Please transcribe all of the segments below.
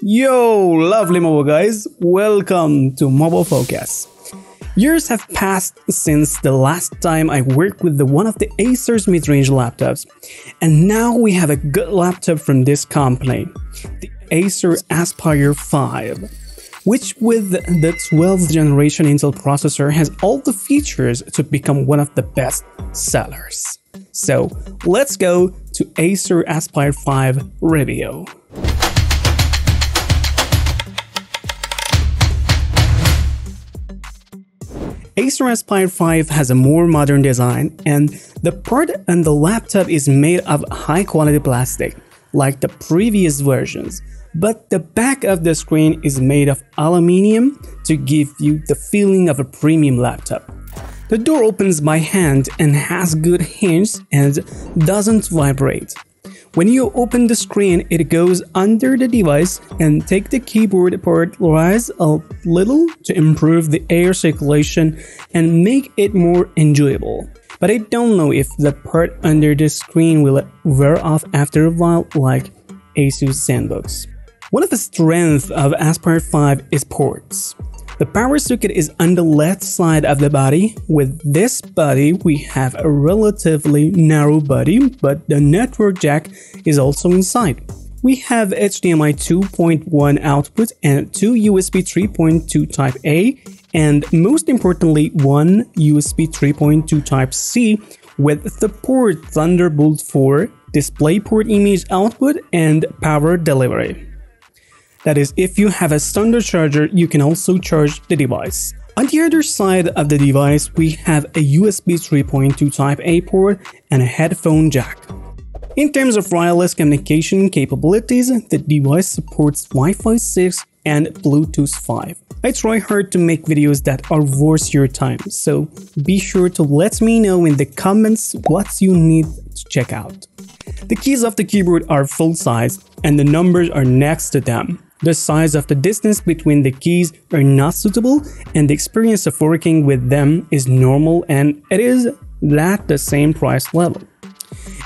Yo, lovely mobile guys, welcome to Mobile Focus. Years have passed since the last time I worked with one of the Acer's mid-range laptops, and now we have a good laptop from this company, the Acer Aspire 5, which with the 12th generation Intel processor has all the features to become one of the best sellers. So let's go to Acer Aspire 5 review. Acer Aspire 5 has a more modern design, and the part on the laptop is made of high-quality plastic, like the previous versions, but the back of the screen is made of aluminium to give you the feeling of a premium laptop. The door opens by hand and has good hinge and doesn't vibrate. When you open the screen, it goes under the device and take the keyboard part rise a little to improve the air circulation and make it more enjoyable. But I don't know if the part under the screen will wear off after a while like Asus ZenBooks. One of the strengths of Aspire 5 is ports. The power socket is on the left side of the body. With this body, we have a relatively narrow body, but the network jack is also inside. We have HDMI 2.1 output and two USB 3.2 Type A, and most importantly, one USB 3.2 Type C with the port Thunderbolt 4, DisplayPort image output, and power delivery. That is, if you have a standard charger, you can also charge the device. On the other side of the device, we have a USB 3.2 Type A port and a headphone jack. In terms of wireless communication capabilities, the device supports Wi-Fi 6 and Bluetooth 5. I try hard to make videos that are worth your time, so be sure to let me know in the comments what you need to check out. The keys of the keyboard are full size and the numbers are next to them. The size of the distance between the keys are not suitable, and the experience of working with them is normal, and it is at the same price level.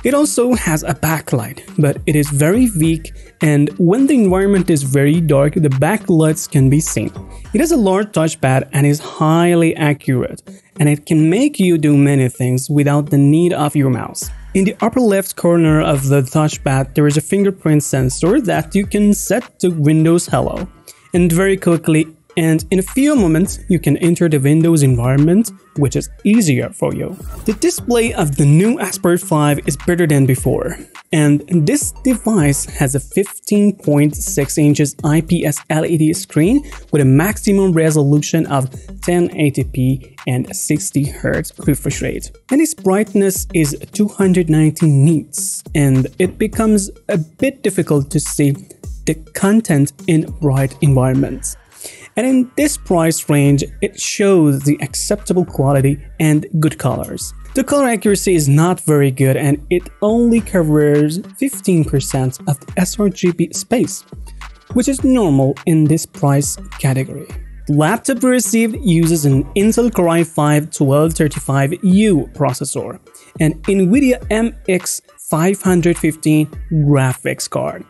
It also has a backlight, but it is very weak, and when the environment is very dark, the backlights can be seen. It has a large touchpad and is highly accurate, and it can make you do many things without the need of your mouse. In the upper left corner of the touchpad, there is a fingerprint sensor that you can set to Windows Hello, and very quickly and in a few moments you can enter the Windows environment, which is easier for you. The display of the new Aspire 5 is better than before, and this device has a 15.6 inches IPS LED screen with a maximum resolution of 1080p and 60Hz refresh rate. And its brightness is 290 nits, and it becomes a bit difficult to see the content in bright environments. And in this price range, it shows the acceptable quality and good colors. The color accuracy is not very good, and it only covers 15% of the sRGB space, which is normal in this price category. The laptop we received uses an Intel Core i5-1235U processor and NVIDIA MX 515 graphics card,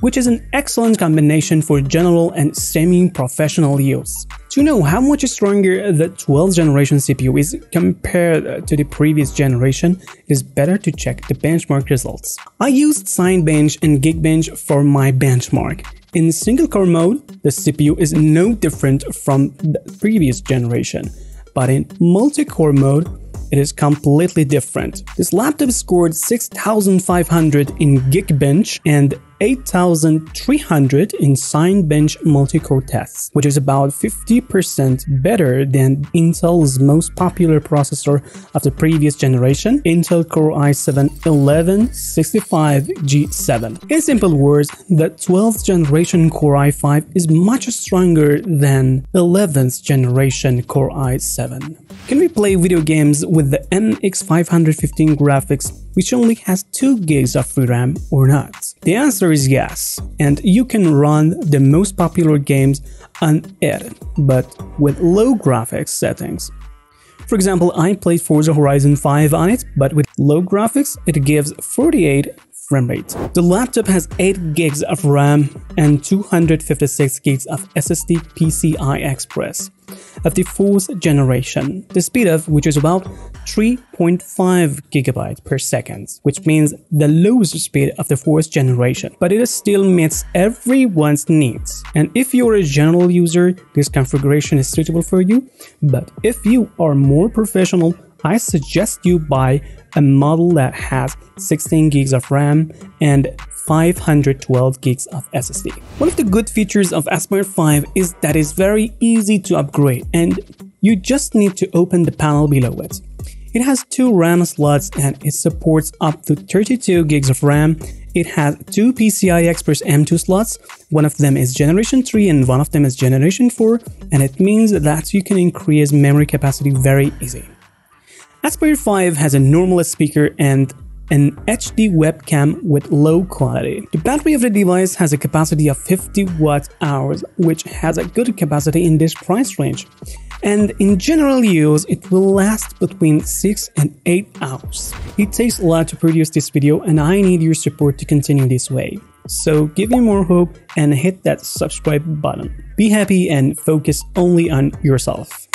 which is an excellent combination for general and semi-professional use. To know how much stronger the 12th generation CPU is compared to the previous generation, it is better to check the benchmark results. I used Cinebench and Geekbench for my benchmark. In single-core mode, the CPU is no different from the previous generation, but in multi-core mode, it is completely different. This laptop scored 6,500 in Geekbench and 8,300 in Cinebench multi-core tests, which is about 50% better than Intel's most popular processor of the previous generation, Intel Core i7-1165G7. In simple words, the 12th generation Core i5 is much stronger than 11th generation Core i7. Can we play video games with the MX 515 graphics, which only has 2 gigs of RAM, or not? The answer is yes, and you can run the most popular games on it, but with low graphics settings. For example, I played Forza Horizon 5 on it, but with low graphics, it gives 48 frame rate. The laptop has 8 gigs of RAM and 256 gigs of SSD PCI Express of the 4th generation, the speed of which is about 3.5 gigabytes per second, which means the lowest speed of the 4th generation, but it still meets everyone's needs. And if you're a general user, this configuration is suitable for you, but if you are more professional, I suggest you buy a model that has 16 gigs of RAM and 512 gigs of SSD. One of the good features of Aspire 5 is that it's very easy to upgrade and you just need to open the panel below it. It has 2 RAM slots and it supports up to 32 gigs of RAM. It has 2 PCI Express M2 slots, one of them is generation 3 and one of them is generation 4, and it means that you can increase memory capacity very easy. Aspire 5 has a normal speaker and an HD webcam with low quality. The battery of the device has a capacity of 50 watt-hours, which has a good capacity in this price range. And in general use, it will last between 6 and 8 hours. It takes a lot to produce this video and I need your support to continue this way. So give me more hope and hit that subscribe button. Be happy and focus only on yourself.